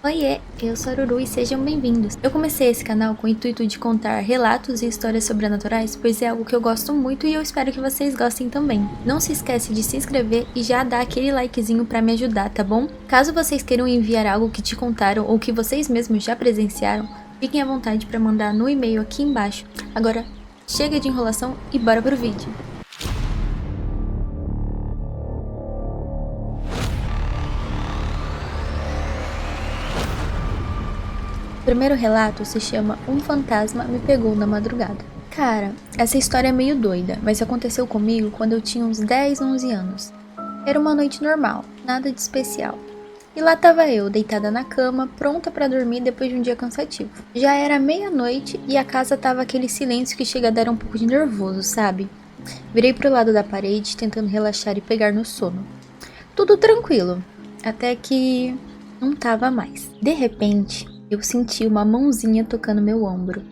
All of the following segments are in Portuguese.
Oiê, eu sou a Ruru e sejam bem-vindos. Eu comecei esse canal com o intuito de contar relatos e histórias sobrenaturais, pois é algo que eu gosto muito e eu espero que vocês gostem também. Não se esquece de se inscrever e já dar aquele likezinho pra me ajudar, tá bom? Caso vocês queiram enviar algo que te contaram ou que vocês mesmos já presenciaram, fiquem à vontade para mandar no e-mail aqui embaixo. Agora, chega de enrolação e bora pro vídeo. O primeiro relato se chama Um Fantasma Me Pegou na Madrugada. Cara, essa história é meio doida, mas aconteceu comigo quando eu tinha uns 10, 11 anos. Era uma noite normal, nada de especial. E lá tava eu, deitada na cama, pronta pra dormir depois de um dia cansativo. Já era meia-noite e a casa tava aquele silêncio que chega a dar um pouco de nervoso, sabe? Virei pro lado da parede, tentando relaxar e pegar no sono. Tudo tranquilo, até que não tava mais. De repente, eu senti uma mãozinha tocando meu ombro.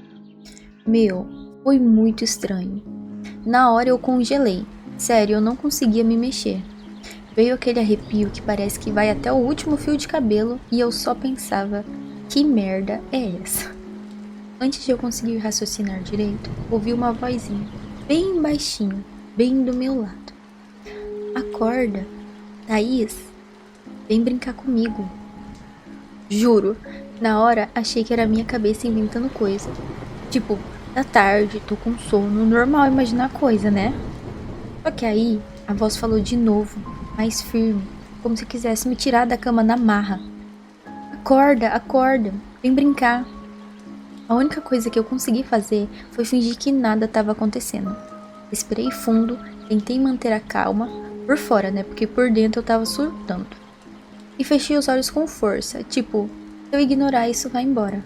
Meu, foi muito estranho. Na hora eu congelei. Sério, eu não conseguia me mexer. Veio aquele arrepio que parece que vai até o último fio de cabelo e eu só pensava, que merda é essa? Antes de eu conseguir raciocinar direito, ouvi uma vozinha, bem baixinho, bem do meu lado. Acorda, Thaís, vem brincar comigo. Juro, na hora achei que era a minha cabeça inventando coisa. Tipo, da tarde, tô com sono, normal imaginar coisa, né? Só que aí, a voz falou de novo, mais firme, como se quisesse me tirar da cama na marra. Acorda, acorda, vem brincar. A única coisa que eu consegui fazer foi fingir que nada estava acontecendo. Respirei fundo, tentei manter a calma, por fora, né? Porque por dentro eu tava surtando. E fechei os olhos com força, tipo, se eu ignorar isso vai embora.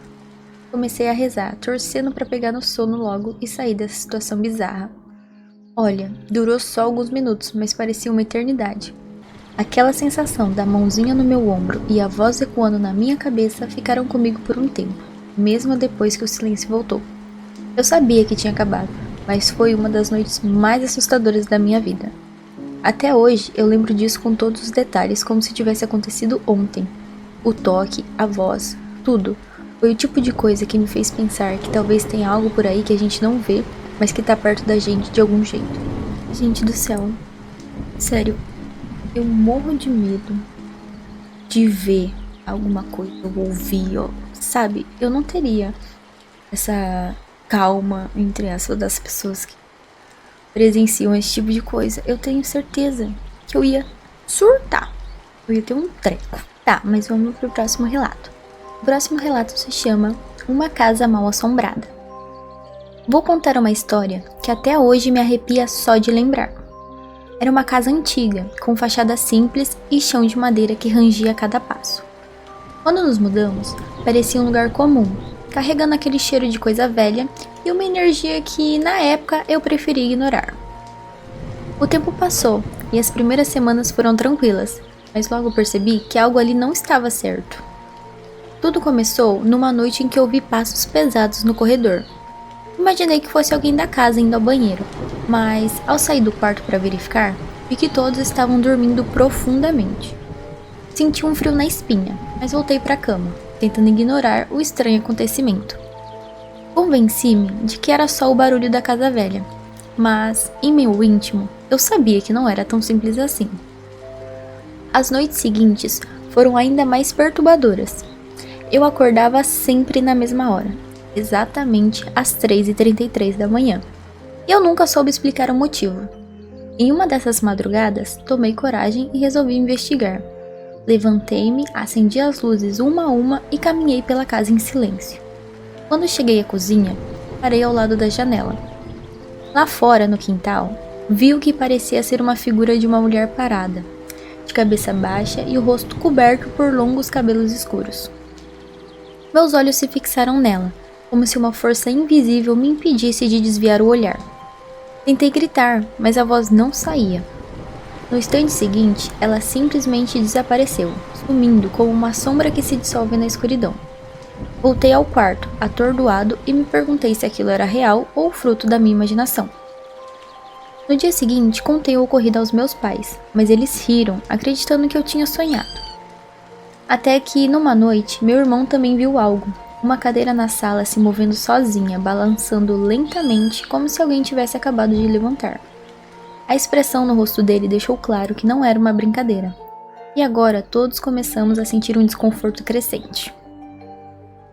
Comecei a rezar, torcendo para pegar no sono logo e sair dessa situação bizarra. Olha, durou só alguns minutos, mas parecia uma eternidade. Aquela sensação da mãozinha no meu ombro e a voz ecoando na minha cabeça ficaram comigo por um tempo, mesmo depois que o silêncio voltou. Eu sabia que tinha acabado, mas foi uma das noites mais assustadoras da minha vida. Até hoje eu lembro disso com todos os detalhes, como se tivesse acontecido ontem. O toque, a voz, tudo. Foi o tipo de coisa que me fez pensar que talvez tenha algo por aí que a gente não vê, mas que tá perto da gente de algum jeito. Gente do céu. Sério, eu morro de medo de ver alguma coisa ou ouvir, ó. Sabe? Eu não teria essa calma, entre aspas, das pessoas que presenciam esse tipo de coisa. Eu tenho certeza que eu ia surtar. Eu ia ter um treco. Tá, mas vamos pro próximo relato. O próximo relato se chama Uma Casa Mal Assombrada. Vou contar uma história que até hoje me arrepia só de lembrar. Era uma casa antiga, com fachada simples e chão de madeira que rangia a cada passo. Quando nos mudamos, parecia um lugar comum, carregando aquele cheiro de coisa velha e uma energia que, na época, eu preferi ignorar. O tempo passou e as primeiras semanas foram tranquilas, mas logo percebi que algo ali não estava certo. Tudo começou numa noite em que ouvi passos pesados no corredor. Imaginei que fosse alguém da casa indo ao banheiro, mas ao sair do quarto para verificar, vi que todos estavam dormindo profundamente. Senti um frio na espinha, mas voltei para a cama, tentando ignorar o estranho acontecimento. Convenci-me de que era só o barulho da casa velha, mas, em meu íntimo, eu sabia que não era tão simples assim. As noites seguintes foram ainda mais perturbadoras. Eu acordava sempre na mesma hora, exatamente às 3h33 da manhã, e eu nunca soube explicar o motivo. Em uma dessas madrugadas, tomei coragem e resolvi investigar. Levantei-me, acendi as luzes uma a uma e caminhei pela casa em silêncio. Quando cheguei à cozinha, parei ao lado da janela. Lá fora, no quintal, vi o que parecia ser uma figura de uma mulher parada, de cabeça baixa e o rosto coberto por longos cabelos escuros. Meus olhos se fixaram nela, como se uma força invisível me impedisse de desviar o olhar. Tentei gritar, mas a voz não saía. No instante seguinte, ela simplesmente desapareceu, sumindo como uma sombra que se dissolve na escuridão. Voltei ao quarto, atordoado, e me perguntei se aquilo era real ou fruto da minha imaginação. No dia seguinte, contei o ocorrido aos meus pais, mas eles riram, acreditando que eu tinha sonhado. Até que, numa noite, meu irmão também viu algo. Uma cadeira na sala se movendo sozinha, balançando lentamente como se alguém tivesse acabado de levantar. A expressão no rosto dele deixou claro que não era uma brincadeira. E agora todos começamos a sentir um desconforto crescente.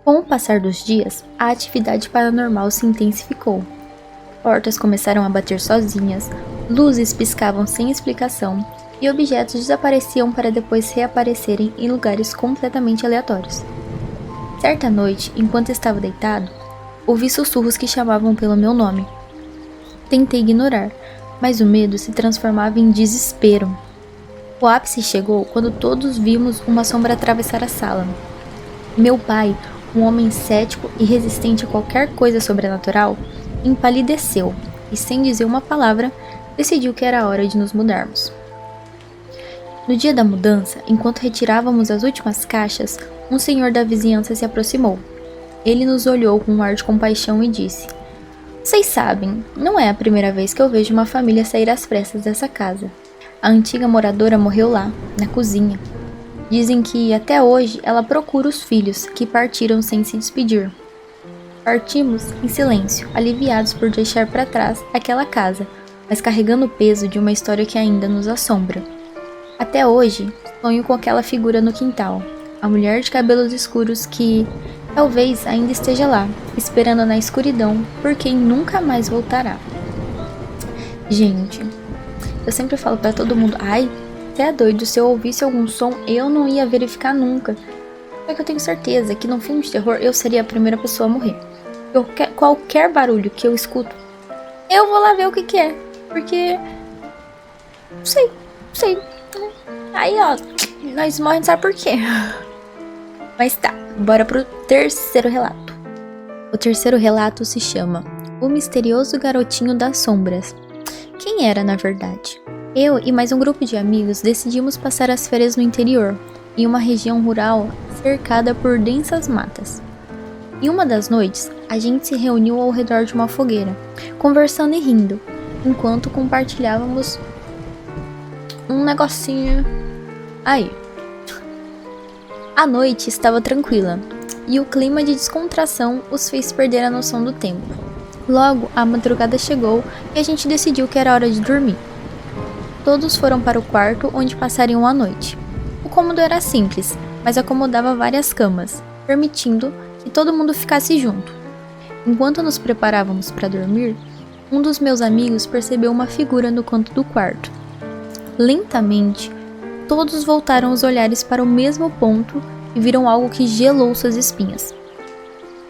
Com o passar dos dias, a atividade paranormal se intensificou. Portas começaram a bater sozinhas, luzes piscavam sem explicação e objetos desapareciam para depois reaparecerem em lugares completamente aleatórios. Certa noite, enquanto estava deitado, ouvi sussurros que chamavam pelo meu nome. Tentei ignorar, mas o medo se transformava em desespero. O ápice chegou quando todos vimos uma sombra atravessar a sala. Meu pai, um homem cético e resistente a qualquer coisa sobrenatural, empalideceu e, sem dizer uma palavra, decidiu que era hora de nos mudarmos. No dia da mudança, enquanto retirávamos as últimas caixas, um senhor da vizinhança se aproximou. Ele nos olhou com um ar de compaixão e disse: "Vocês sabem, não é a primeira vez que eu vejo uma família sair às pressas dessa casa. A antiga moradora morreu lá, na cozinha. Dizem que, até hoje, ela procura os filhos, que partiram sem se despedir." Partimos em silêncio, aliviados por deixar para trás aquela casa, mas carregando o peso de uma história que ainda nos assombra. Até hoje, sonho com aquela figura no quintal, a mulher de cabelos escuros que, talvez, ainda esteja lá, esperando na escuridão por quem nunca mais voltará. Gente, eu sempre falo pra todo mundo: "Ai, você é doido, se eu ouvisse algum som, eu não ia verificar nunca." Só que eu tenho certeza que num filme de terror eu seria a primeira pessoa a morrer. Qualquer barulho que eu escuto, eu vou lá ver o que é. Porque... Não sei. Aí, ó, nós morremos, sabe por quê? Mas tá, bora pro terceiro relato. O terceiro relato se chama O Misterioso Garotinho das Sombras. Quem era, na verdade? Eu e mais um grupo de amigos decidimos passar as férias no interior, em uma região rural cercada por densas matas. Em uma das noites, a gente se reuniu ao redor de uma fogueira, conversando e rindo, enquanto compartilhávamos um negocinho aí. A noite estava tranquila, e o clima de descontração os fez perder a noção do tempo. Logo, a madrugada chegou e a gente decidiu que era hora de dormir. Todos foram para o quarto onde passariam a noite. O cômodo era simples, mas acomodava várias camas, permitindo que todo mundo ficasse junto. Enquanto nos preparávamos para dormir, um dos meus amigos percebeu uma figura no canto do quarto. Lentamente, todos voltaram os olhares para o mesmo ponto e viram algo que gelou suas espinhas.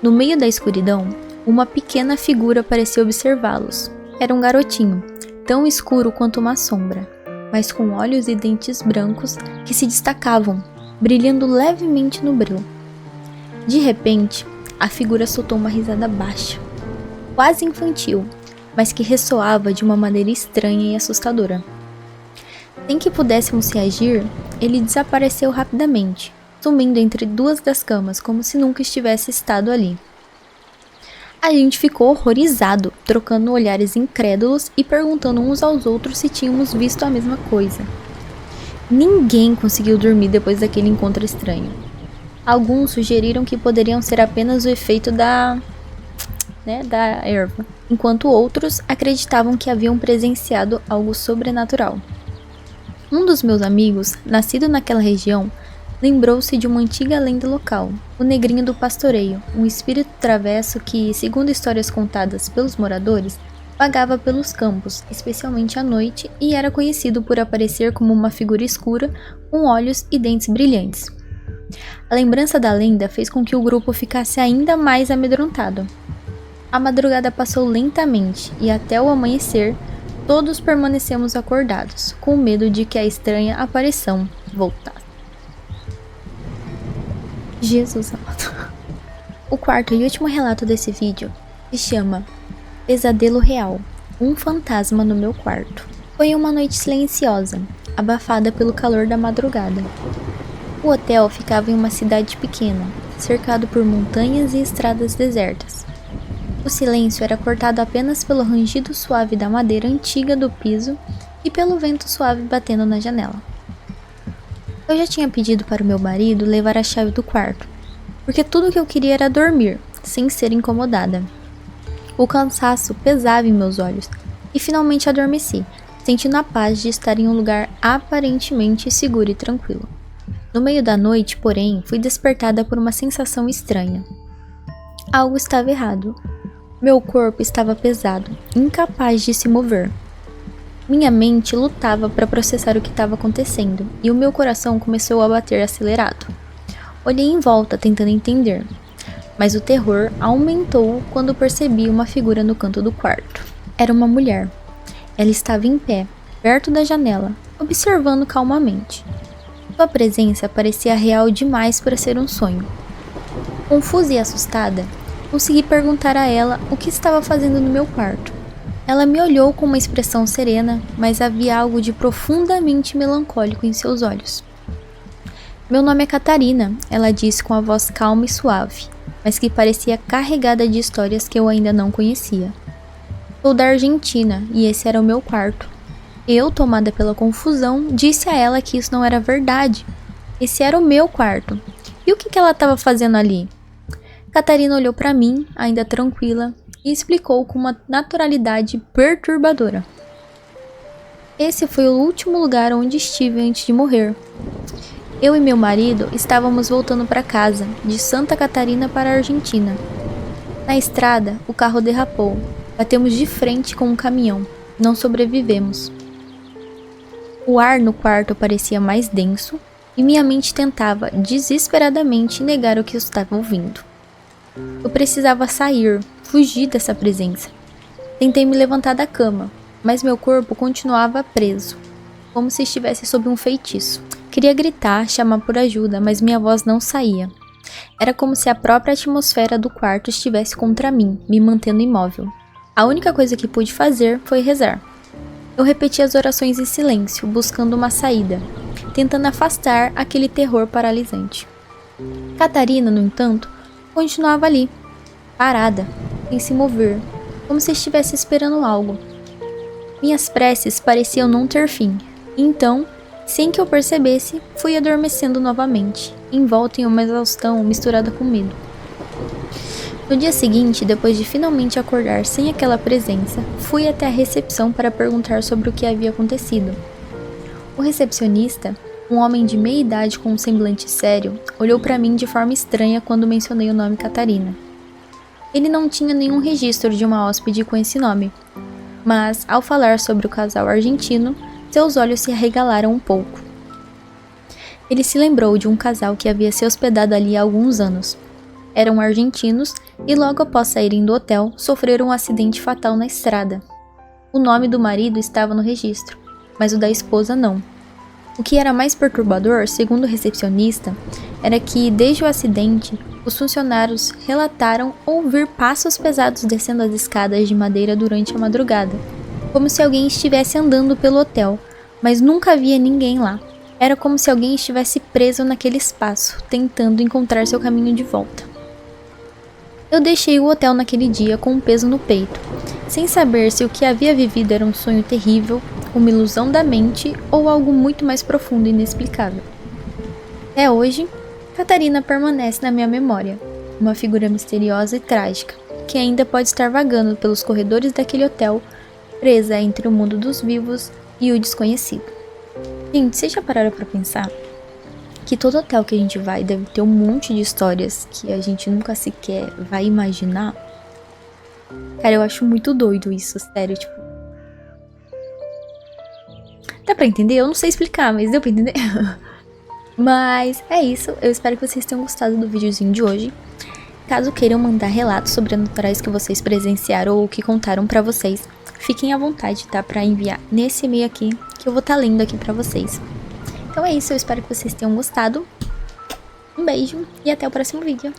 No meio da escuridão, uma pequena figura parecia observá-los. Era um garotinho, tão escuro quanto uma sombra, mas com olhos e dentes brancos que se destacavam, brilhando levemente no breu. De repente, a figura soltou uma risada baixa, quase infantil, mas que ressoava de uma maneira estranha e assustadora. Sem que pudéssemos reagir, ele desapareceu rapidamente, sumindo entre duas das camas como se nunca estivesse estado ali. A gente ficou horrorizado, trocando olhares incrédulos e perguntando uns aos outros se tínhamos visto a mesma coisa. Ninguém conseguiu dormir depois daquele encontro estranho. Alguns sugeriram que poderiam ser apenas o efeito da erva, enquanto outros acreditavam que haviam presenciado algo sobrenatural. Um dos meus amigos, nascido naquela região, lembrou-se de uma antiga lenda local, o Negrinho do Pastoreio, um espírito travesso que, segundo histórias contadas pelos moradores, vagava pelos campos, especialmente à noite, e era conhecido por aparecer como uma figura escura, com olhos e dentes brilhantes. A lembrança da lenda fez com que o grupo ficasse ainda mais amedrontado. A madrugada passou lentamente e até o amanhecer, todos permanecemos acordados, com medo de que a estranha aparição voltasse. Jesus amado. O quarto e último relato desse vídeo se chama Pesadelo Real, um fantasma no meu quarto. Foi uma noite silenciosa, abafada pelo calor da madrugada. O hotel ficava em uma cidade pequena, cercado por montanhas e estradas desertas. O silêncio era cortado apenas pelo rangido suave da madeira antiga do piso e pelo vento suave batendo na janela. Eu já tinha pedido para o meu marido levar a chave do quarto, porque tudo o que eu queria era dormir, sem ser incomodada. O cansaço pesava em meus olhos e finalmente adormeci, sentindo a paz de estar em um lugar aparentemente seguro e tranquilo. No meio da noite, porém, fui despertada por uma sensação estranha. Algo estava errado. Meu corpo estava pesado, incapaz de se mover. Minha mente lutava para processar o que estava acontecendo e o meu coração começou a bater acelerado. Olhei em volta tentando entender, mas o terror aumentou quando percebi uma figura no canto do quarto. Era uma mulher. Ela estava em pé, perto da janela, observando calmamente. Sua presença parecia real demais para ser um sonho. Confusa e assustada, consegui perguntar a ela o que estava fazendo no meu quarto. Ela me olhou com uma expressão serena, mas havia algo de profundamente melancólico em seus olhos. Meu nome é Catarina, ela disse com a voz calma e suave, mas que parecia carregada de histórias que eu ainda não conhecia. Sou da Argentina e esse era o meu quarto. Eu, tomada pela confusão, disse a ela que isso não era verdade. Esse era o meu quarto. E o que ela estava fazendo ali? Catarina olhou para mim, ainda tranquila, e explicou com uma naturalidade perturbadora. Esse foi o último lugar onde estive antes de morrer. Eu e meu marido estávamos voltando para casa, de Santa Catarina para a Argentina. Na estrada, o carro derrapou. Batemos de frente com um caminhão. Não sobrevivemos. O ar no quarto parecia mais denso e minha mente tentava desesperadamente negar o que eu estava ouvindo. Eu precisava sair, fugir dessa presença. Tentei me levantar da cama, mas meu corpo continuava preso, como se estivesse sob um feitiço. Queria gritar, chamar por ajuda, mas minha voz não saía. Era como se a própria atmosfera do quarto estivesse contra mim, me mantendo imóvel. A única coisa que pude fazer foi rezar. Eu repeti as orações em silêncio, buscando uma saída, tentando afastar aquele terror paralisante. Catarina, no entanto, continuava ali, parada, sem se mover, como se estivesse esperando algo. Minhas preces pareciam não ter fim, e então, sem que eu percebesse, fui adormecendo novamente, envolta em uma exaustão misturada com medo. No dia seguinte, depois de finalmente acordar sem aquela presença, fui até a recepção para perguntar sobre o que havia acontecido. O recepcionista, um homem de meia idade com um semblante sério, olhou para mim de forma estranha quando mencionei o nome Catarina. Ele não tinha nenhum registro de uma hóspede com esse nome, mas, ao falar sobre o casal argentino, seus olhos se arregalaram um pouco. Ele se lembrou de um casal que havia se hospedado ali há alguns anos. Eram argentinos e logo após saírem do hotel, sofreram um acidente fatal na estrada. O nome do marido estava no registro, mas o da esposa não. O que era mais perturbador, segundo o recepcionista, era que, desde o acidente, os funcionários relataram ouvir passos pesados descendo as escadas de madeira durante a madrugada, como se alguém estivesse andando pelo hotel, mas nunca havia ninguém lá. Era como se alguém estivesse preso naquele espaço, tentando encontrar seu caminho de volta. Eu deixei o hotel naquele dia com um peso no peito, sem saber se o que havia vivido era um sonho terrível, uma ilusão da mente ou algo muito mais profundo e inexplicável. Até hoje, Catarina permanece na minha memória, uma figura misteriosa e trágica, que ainda pode estar vagando pelos corredores daquele hotel, presa entre o mundo dos vivos e o desconhecido. Gente, vocês já pararam pra pensar que todo hotel que a gente vai deve ter um monte de histórias que a gente nunca sequer vai imaginar? Cara, eu acho muito doido isso, sério, tipo... Dá pra entender? Eu não sei explicar, mas deu pra entender? Mas é isso, eu espero que vocês tenham gostado do videozinho de hoje. Caso queiram mandar relatos sobrenaturais que vocês presenciaram ou que contaram pra vocês, fiquem à vontade, tá? Pra enviar nesse e-mail aqui, que eu vou estar lendo aqui pra vocês. Então é isso, eu espero que vocês tenham gostado. Um beijo e até o próximo vídeo.